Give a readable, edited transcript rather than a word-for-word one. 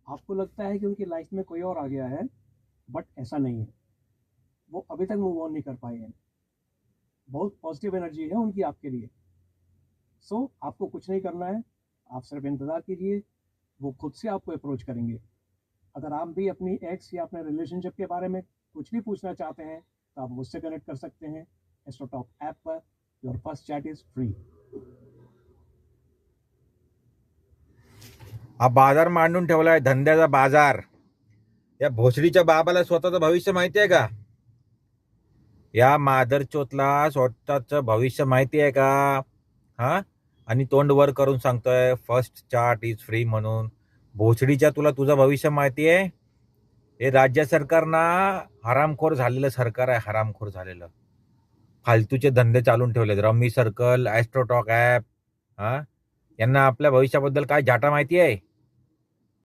आपको लगता है कि उनकी लाइफ में कोई और आ गया है, बट ऐसा नहीं है। वो अभी तक मूव ऑन नहीं कर पाए हैं। बहुत पॉजिटिव एनर्जी है उनकी आपके लिए। सो आपको कुछ नहीं करना है, आप सिर्फ इंतज़ार कीजिए, वो खुद से आपको अप्रोच करेंगे। अगर आप भी अपनी एक्स या अपने रिलेशनशिप के बारे में कुछ भी पूछना चाहते हैं तो आप मुझसे कनेक्ट कर सकते हैं AstroTalk app per. Your first chat is free. हा बाजार मांडून ठेवलाय, धंद्याचा बाजार. या भोसडीच्या बाबाला स्वतःचं भविष्य माहिती आहे का? या मादरचोतला स्वतःचं भविष्य माहिती आहे का? हा, आणि तोंड वर करून सांगतोय फर्स्ट चार्ट इज फ्री म्हणून. भोसडीच्या तुला तुझं भविष्य माहिती आहे? हे राज्य सरकार ना हरामखोर झालेलं सरकार आहे, हरामखोर झालेलं. फालतूचे धंदे चालून ठेवलेत. Rummy Circle, AstroTalk app. हा, यांना आपल्या भविष्याबद्दल काय झाटा माहिती आहे?